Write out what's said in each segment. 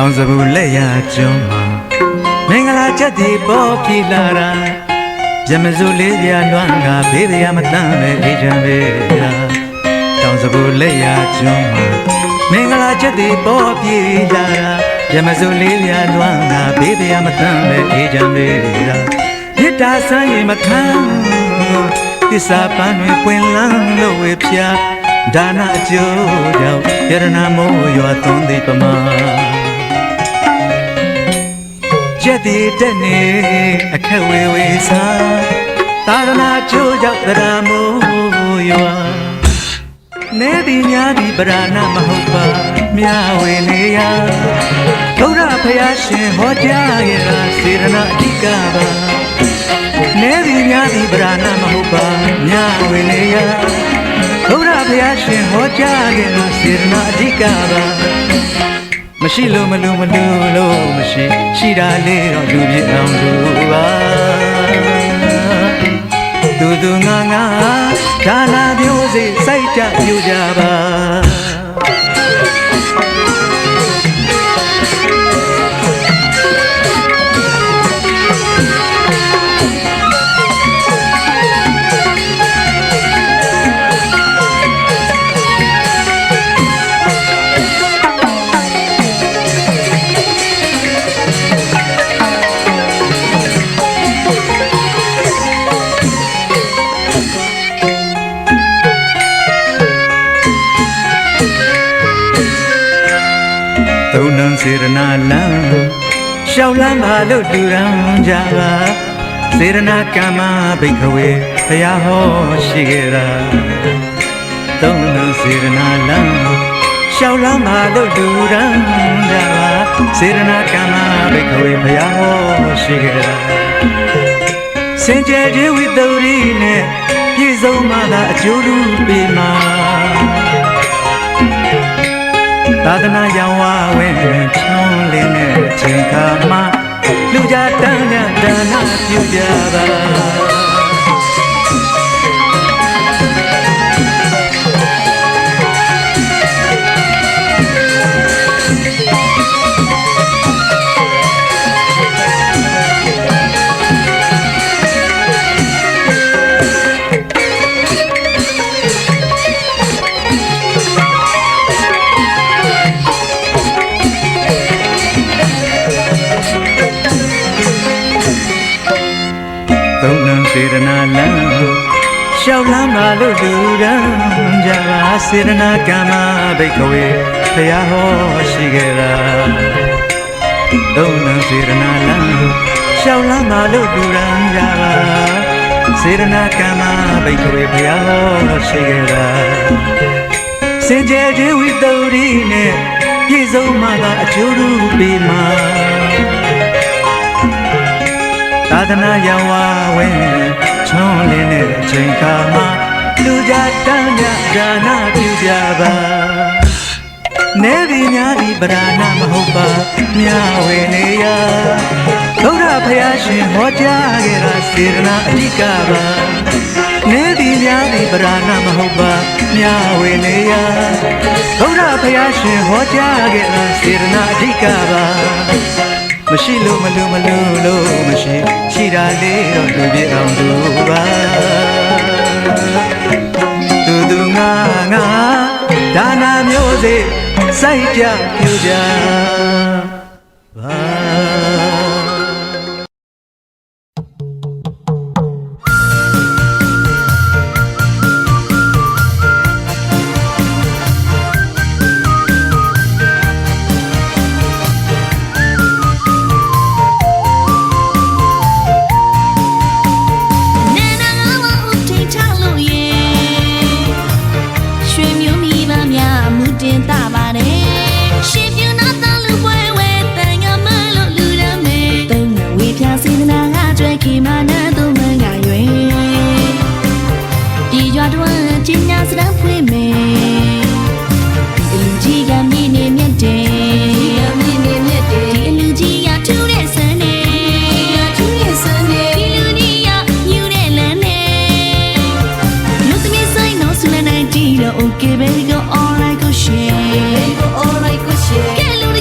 တောင်စပူလက်ရကျွန်းမှာမင်္ဂလာချက်ဒီပေါ်ပြေလာတာရမစုလေးပြလွမ်းကဘေးရမတမ်းပဲအေးချမ်းပဲတောင်စပူလက်ရကျွန်းမှာမင်္ဂလာချက်ဒီပေါ်ပြေလာတာရမစုလေးပြလွမ်းကဘေးရမတမ်းပဲအေးချမ်းပဲမြစ်တာဆန်းရင်မခံသစ္စာပန်းတွေပွင့်လန်းလို့ဝေဖြာဒါနအကျိုးကြောင့်ယရနာမိုးရွာသွန်းသည်ပမာချက်ဒီတက်နေအခက်ဝေဝေစာသာရဏအကျိုးကြောင့်တရားမိုးရွာနေသည်များသည်ပရာဏမဟုတ်ပါမြဝေနေရဘုရားဖယားရှင်ဟောကြားခဲ့တာစေရနာအဓိကပါနေသည်များသည်ပရာဏမဟုတ်ပါမြဝေနေရဘုရားဖယားရှင်ဟောကြားခဲ့တာစေရနာအဓိကပါမရှိလို့မလို့မရှိရှိတာလေးတော့လူပြည့်အောင်လူပါသူငါဒါနာမျိုးစေစိုက်ကြပြူကြပါသုံးနှံစေရနာလမ်းရှောက်လမ်းပါလို့တူရန်ကြပါစေရနာကမ္မဘိက္ခဝေဘုရားဟောရှိခဲ့တာသုံးနှံစေရနာလမ်းရှောက်လမ်းပါလို့တူရန်ကြပါစေရနာကမ္မဘိက္ခဝေဘုရားဟောရှိခဲ့တာစင်ကြယ်ခြင်းဝိတ္တုရိနဲ့ပြည့်စုံမှသာအကျိုးလူပေးမှာသာသနာရောင်ဝဝဲချောင်းလင်းတဲ့ချိန်ခါမှာလူကြတန်းတဲ့ဒါနပြုကြပါစေရနာလမ်းရှောက်လမ်းပါလို့လူရန်ကြပါစေရနာကမ္မဘိက္ခဝေဘုရားဟောရှိခဲ့တာသုံးနှံစေရနာလမ်းရှောက်လမ်းပါလို့လူရန်ကြပါစေရနာကမ္မဘိက္ခဝေဘုရားဟောရှိခဲ့တာစင်ကြယ်ခြင်းဝိတ္တုရိနဲ့ပြည့်စုံမှသာအကျိုးလူပေးမှာသာသနာရောင်ဝဝဲချောင်းလင်းတဲ့အချိန်ခါမှာလူကြတန်းကြဒါနပြုကြပါနေသည်များသည်ပရာဏမဟုတ်ပါမြဝေနေရဘုရားဖယားရှင်ဟောကြားခဲ့တာစေရနာအဓိကပါနေသည်များသည်ပရာဏမဟုတ်ပါမြဝေနေရဘုရားဖယားရှင်ဟောကြားခဲ့တာစေရနာအဓိကပါမရှိလို့မရှိရှိတာလေးတော့လူပြည့်အောင်လူပါသူငါဒါနာမျိုးစေစိုက်ကြပြူကြပါOkay, baby, go all right, go share. Get loot,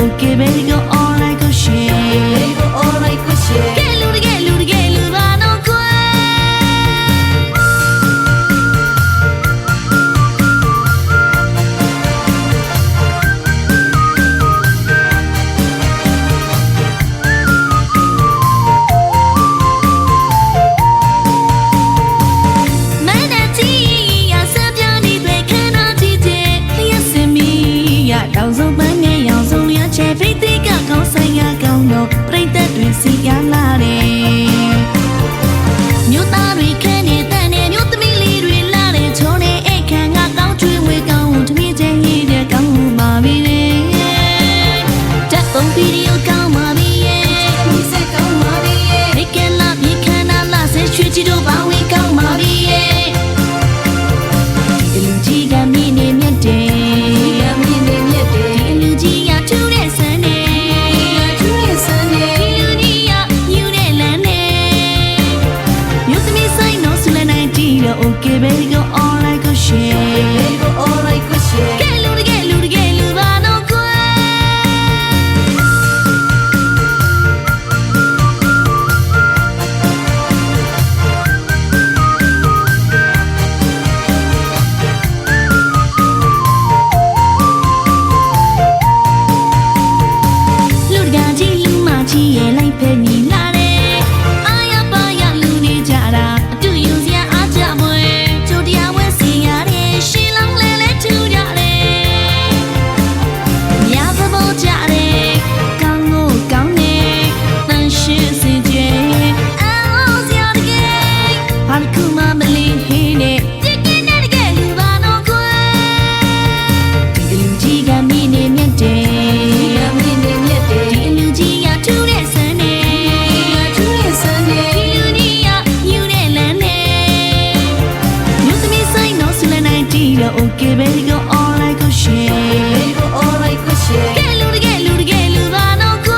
Okay, baby, go all right, go share. Baby, go all right, go share. Get loot, get loot, get loot, I don't quit. Video count my BA, we say count my BA. They cannot be cannot last and treat you to bow we count my BA. Luigi got me name your day, got me name your day. Luigi got to the Sunday, to the Sunday. Lugia, you the land. You to me say no, so let I do. Okay, baby, go all I go share. Baby, go all I go share. Get loot, get loot, get loot, I don't quit. Okay, baby, go all I go share. Baby, go all I go share. Get loot, get loot, get loot, I don't quit.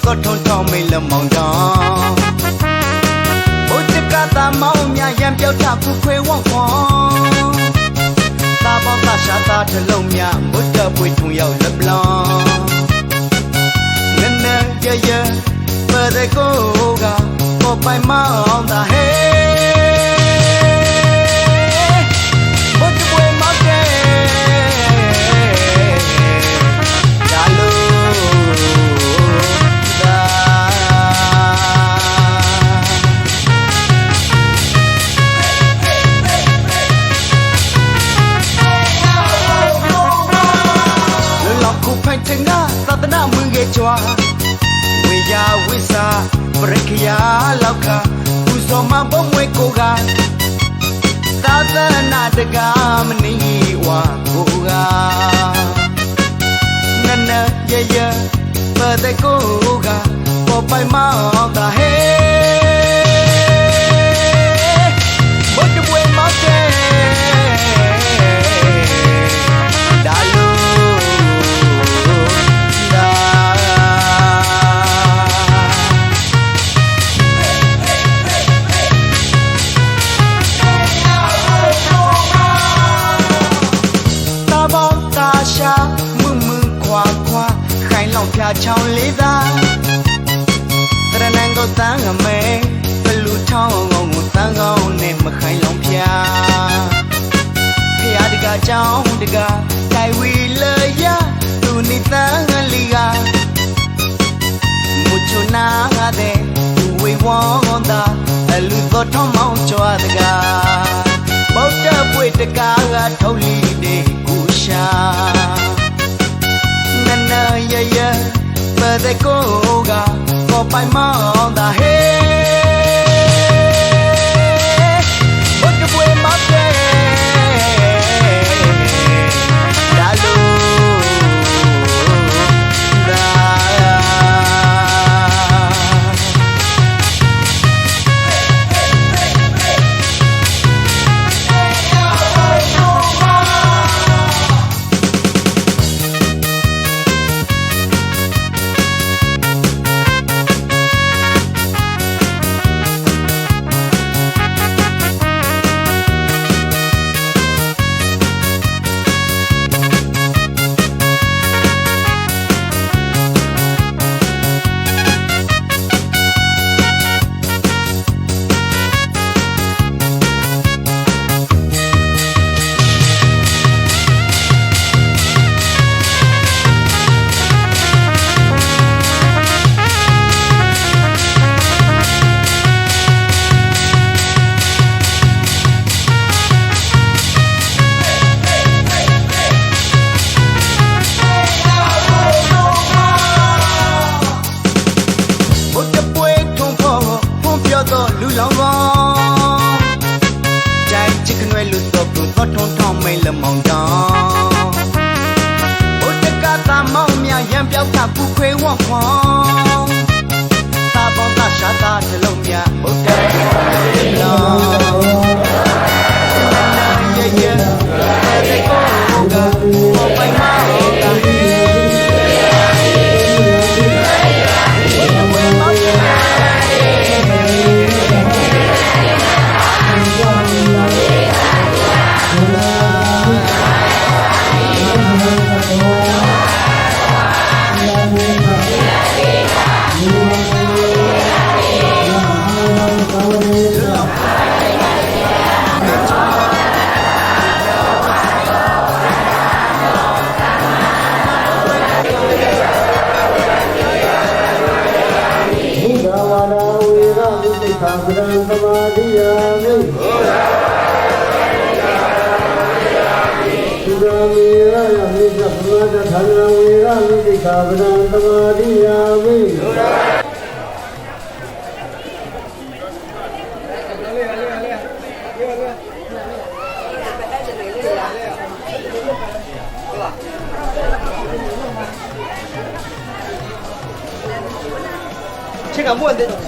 Có thôn thong mình là mong đó bố chiếc cá ta máu nhà em giao thả phụ khuê quang quang ta bao ta xa ta thật lòng nhà bố chờ bùi thùng dầu lấp lo nên nè dơ dơ bờ đây cô gà có bài máu ông ta hết bố chiếc quê máu kê đã lưu thành na satana munge chwa we ya we sa brekya lauka usoma bomwe koga satana daga mani wa koga nana ye ye pade koga ko pai ma ta he bot we ma ke chào lý ra tờ năng có ta တော်ထုံမောင်းကြွားတကားဗုဒ္ဓပွေတကားကထုတ်လီနေကူရှာနနရရမတဲ့ကိုကကိုပိုင်မောင်းတာဟဲဗုဒ္ဓပွေမောင်းတဲ့ဒါလို့လူလောင်ကောကြိုင်ချစ်ခွဲလူတော့ဘူးတော့ထုံထောင်းမိန်လမောင်တောင်းဘုဒ္ဓကသာမောင်မြရံပြောက်တာပူခွေဝေါ့ခွန်သာပေါင်းသာရှာတာနှလုံးမြဘုဒ္ဓလောရရတဲ့ကိုကဘောပိုင်မောင်တာဟဲသာဗရံသမာဓိယာမိသုဒာမေရယမိသဗ္ဗမတထာဏဝေရမိသိသာဗရံသမာဓိယာမိ这个摸的。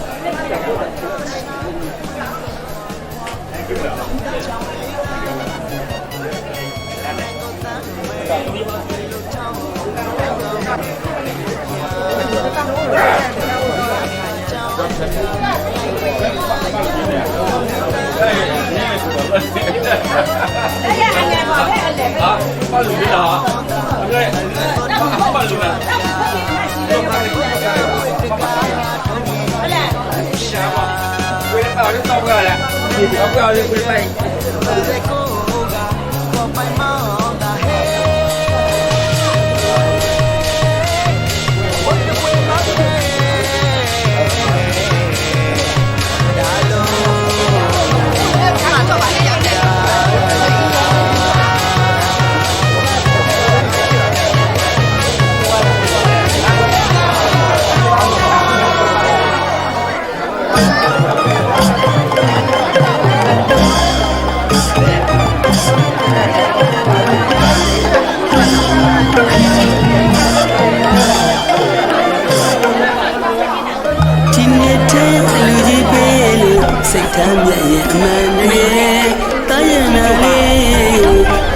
စိတ်ထားမြတ်ရဲ့အမှန်နဲ့တာယနာလေး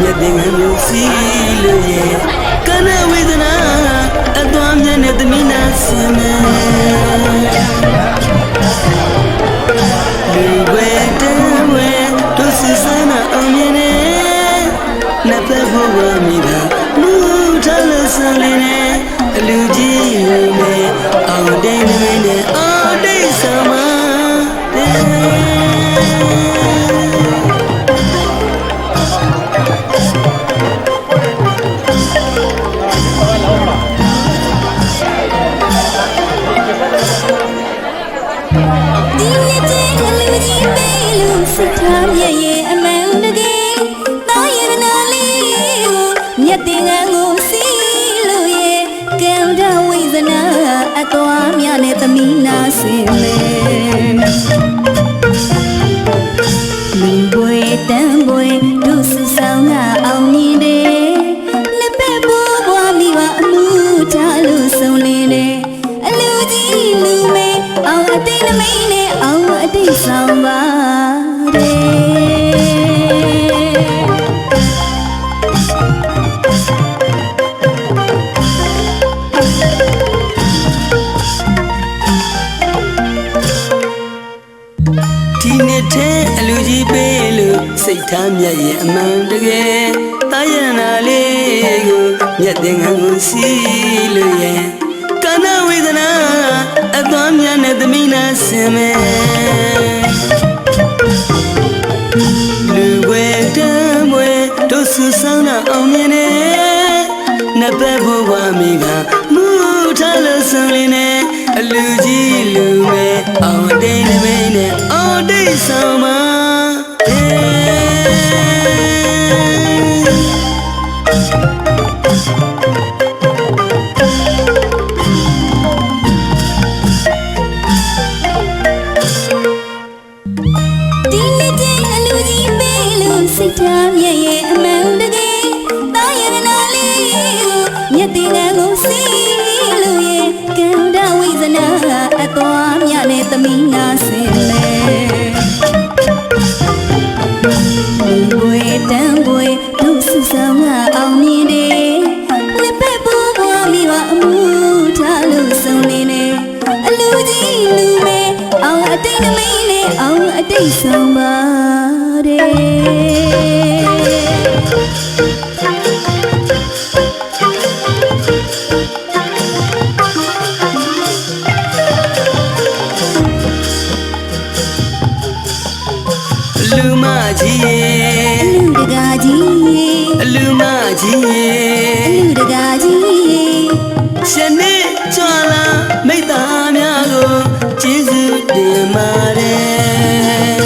မြတ်တဲ့ငါမျိုးစီလို့ရဲ့ကနဝေဒနာအတော်မြတ်နဲ့သမီးနာစင်မယ်လူဝဲတဲဝဲတို့စစ်စမ်းအောင်မြင်နေနတ်သက်ဘဝမိတာလူထားလို့ဆန်းလေးနဲ့အလူကြီးနဲ့အောင်တဲ့နေနဲ့အောင်တဲ့ဆမ်းမဒီရဲ့ကလေး မြတ်ရဲ့အမှန်တကယ်တာယရနာလေးကိုမြတ်တင်ငန်းကိုစီလို့ရဲ့ကံတဝိဇနာအသွားမြနဲ့သမီးနာစင်လေလူပွေတန်ပွေဒုစဆောင်ကအောင်မြင်တယ်လက်ပဲပိုးပွားမိပါအမှုထားလို့ဆုံးလင်းတယ်အလူကြီးလူမေအောင်အတိတ်နမိတ်နဲ့အောင်အတိတ်ဆောင်ပါတယ်ဒီနေ့တဲ့အလူကြီးပေးလို့စိတ်ထားမြတ်ရဲ့အမှန်တကယ်တာယနာလေးကိုမြတ်တင်ငန်းကိုစီလို့ရဲ့ကန္နဝေဒနာအသွားမြတ်နဲ့သမီးနာဆင်မယ်လူဝဲတမ်းဝဲတို့ဆူဆောင်တာအောင်မြင်နေနဘက်ဘဝမိကမူထားလို့ဆုံးလင်းနေအလူကြီးလူမဲအောင်တိတ်နမိတ်နဲ့အောင်တိတ်ဆောင်မှာစိတ်ထားမြဲရဲ့အမှန်တကယ်တာယရနာလေးကိုမြတ်တင်ငန်းကိုစီလို့ရဲ့ကံတဝိဇနာအသွားမြနဲ့သမီးနာစင်လေဘွေတန်ဘွေဒုစဆောင်ကအောင်မြင်တယ်လက်ပဲပိုးပွားမိပါအမှုထားလို့ဆုံးလင်းနေအလူကြီးလူမဲအောင်အတိတ်နမိတ်နဲ့အောင်အတိတ်ဆောင်ပါတယ်လူမကြီးရဲ့လူတကာကြီးလူမကြီးရဲ့လူတကာကြီးရှင်နေကြွလာမိတ္တာများကိုကျေးဇူးတင်ပါတယ်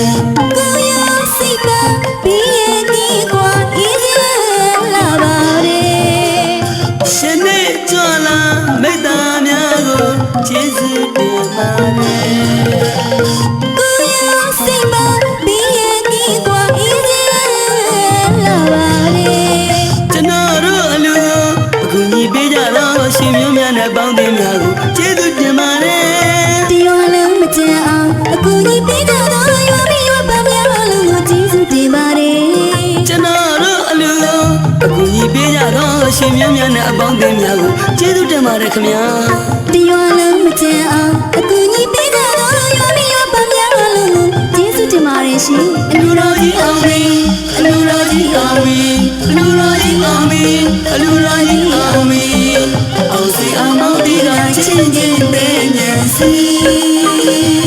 ကိုရစိတ်ပါပြီးရဲ့ဒီကွာအေးစလာပါတယ်ရှင်နေကြွလာမိတ္တာများကိုကျေးဇူးတင်ပါတယ်ကိုရစိတ်ပါပြီးရဲ့ဒီကွာအေးစလာပါတယ်ကျွန်တော်တို့အလူအခုညီပေးကြတော့ရှင်မျိုးများနဲ့ပေါင်းတင်များကိုကျေးဇူးတင်ပါတယ်ဒီရောလုံးမကြမ်းအောင်အခုညီပေးကြတော့ရွာပြီးရွာပါများလုံးကိုကျေးဇူးတင်ပါတယ်ကျွန်တော်တို့အလူအခုညီပေးကြတော့ရှင်မျိုးများနဲ့အပေါင်းတင်များကိုကျေးဇူးတင်ပါတယ်ခင်ဗျာဒီရောလုံးမကြမ်းအောင်အခုညီပေးကြတော့ရွာပြီးရွာပါများလုံးကိုကျေးဇူးတင်ပါတယ်ရှင်အလူတော်ကြီးအောင်ပြီအလူတော်ကြီးအောင်ပြီအလူတော်ကြီးအောင်ပြီအလူတော်ကြီးအောင်ပြီအောင်စီအောင်မောင်ဒီကချင်းချင်းတဲ့ညစီ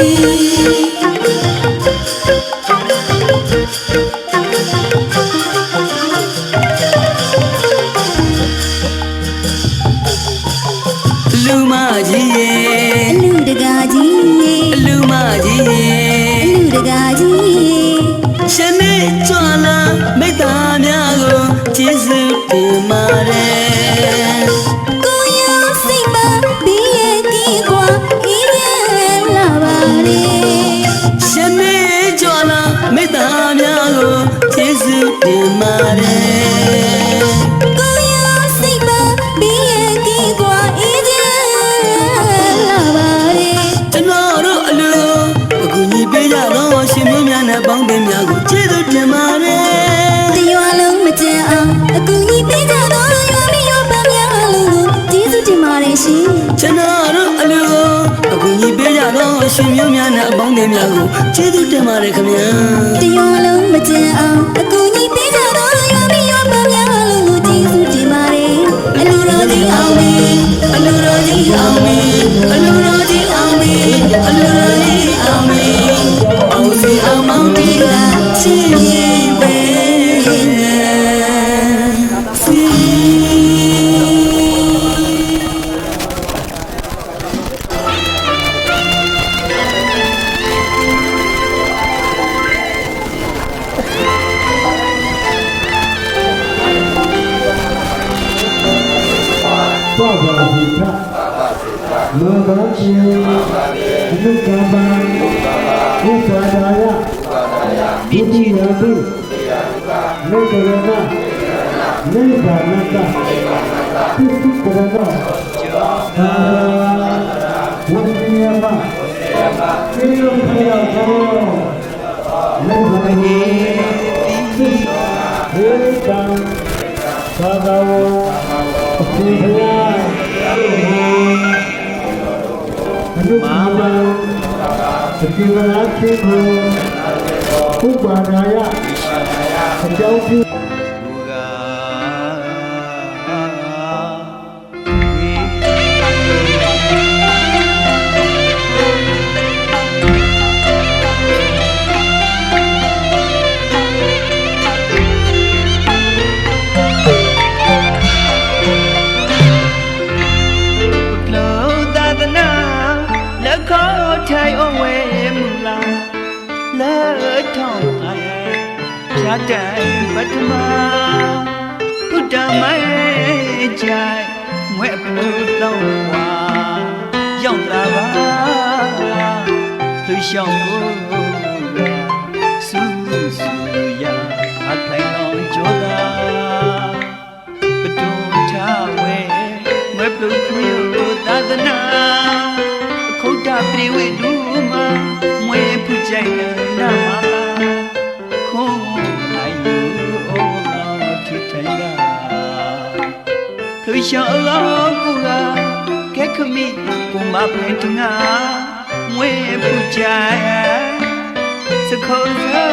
လူမကြီးရဲ့လူတကာကြီးလူမကြီးရဲ့လူတကာကြီးရှင်နေကြွလာမိတ္တာများကိုကျေးဇူးတင်ပါတယ်ကိုရစိတ်ပါပြီးရဲ့ဒီကွာအေးလာပါတယ်ရှင်နေကြွလာမိတ္တာများကိုကျေးဇူးတင်ပါတယ်ကိုရစိတ်ပါပြီးရဲ့ဒီကွာအေးလာပါတယ်ကျွန်တော်တို့အလူအခုညီပေးကြတော့ရှင်မျိုးများနဲ့ပေါင်းတင်များကိုကျေးဇူးတင်ပါတယ်ဒီရွာလုံးမကြမ်းအောင်အခုညီပေးကြတော့ရွာပြီးရွာပါများလုံးကိုကျေးဇူးတင်ပါတယ်ရှင်ကျွန်တော်တို့အလူအခုညီပေးကြတော့ရှင်မျိုးများနဲ့အပေါင်းတင်များကိုကျေးဇူးတင်ပါတယ်ခင်ဗျာဒီရွာလုံးမကြမ်းအောင်အခုညီပေးကြတော့ရွာပြီးရွာပါများလုံးကိုကျေးဇူးတင်ပါတယ်အလူတော်ကြီးအောင်ပြီအလူတော်ကြီးအောင်ပြီအလူတော်ကြီးအောင်ပြီအလူတော်ကြီးအောင်ပြီအောင်စီအောင်မောင်ဒီကချင်းချင်းပဲ လောဘချင်းဒုက္ခပါဥပါဒာယပိတိယတုမေတ္တရဏနိဗ္ဗာနတပိဋကရဏသာဝိနည်းမသေယဖယသောနိဗ္ဗာန်တိဟေတံသာသဝေအပိယအနုမာမသတိဝရခေကိုဥပါဒာယအကြောင်းပြုJadai Batma Pudamai Jai Mwepultawa Yong Lava Lushangu Suya Aklai Long Joda Patutawe Mwepulkuyu Dadana Kota Priwe Duma Mwepujai Nama Lusha Longula, Kekami, Puma Pentunga, Mwe Pujaya, Sakoza,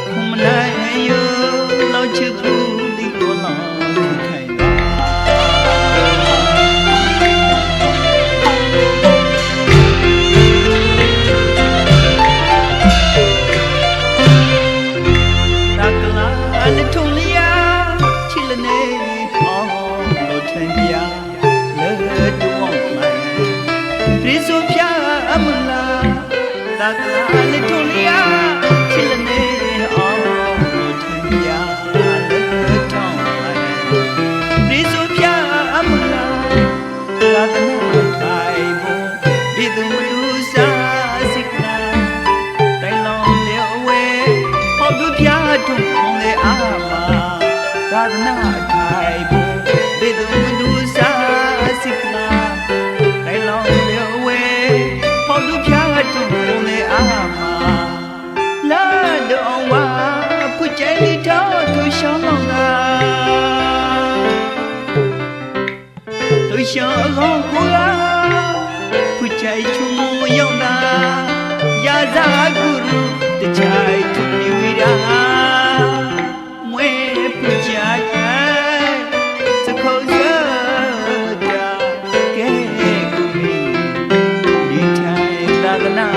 Kumanayo, Lochipu, Likola, Nakala, Alitolia, Chilene. Prisopia amula, Dagla Litolia, Chilene, Lotia, Leton, Prisopia amula, Dagla Taibo, Bidumusa, Signa, Tailon the away, Hobupia to the Ama, Dagna Taibo, Bidumusa, Signa. Shall Gura Puchai Chumu Yonda Yaza Guru the Chai to Nivira Mwe Puchai Sakoza Kekuri Nitai Lagana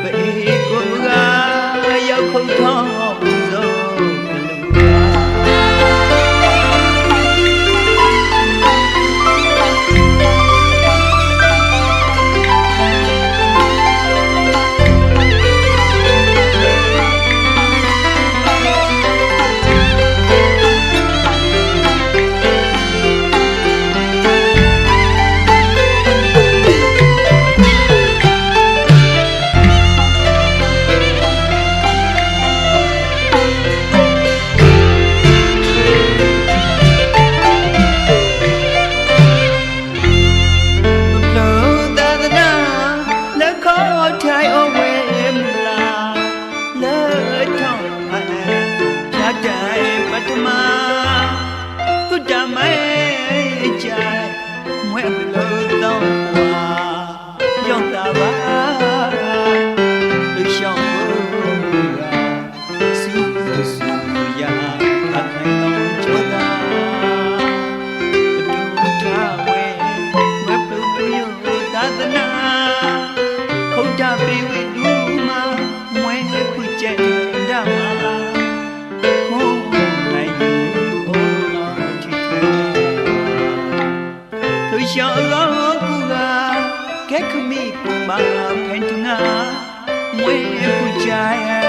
Beikura Yakotom Kekami Puma Pentunga Mwe Pujaya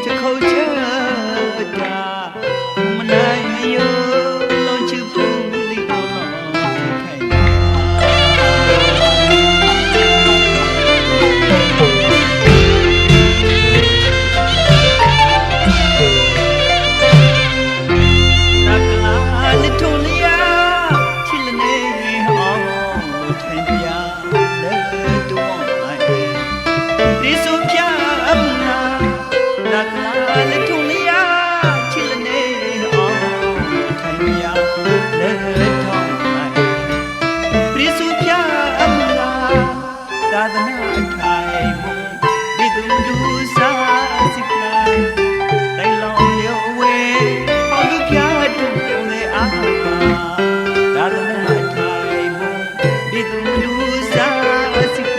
Takoja Da Kumanayo Lonchu Puli သာသနာထိုင်မုံဒီသူလူစားစိကလိုက်တိုင်လောင်ရောဝဲဟောလူပြတူနေအားသာသနာထိုင်မုံဒီသူလူစားစိက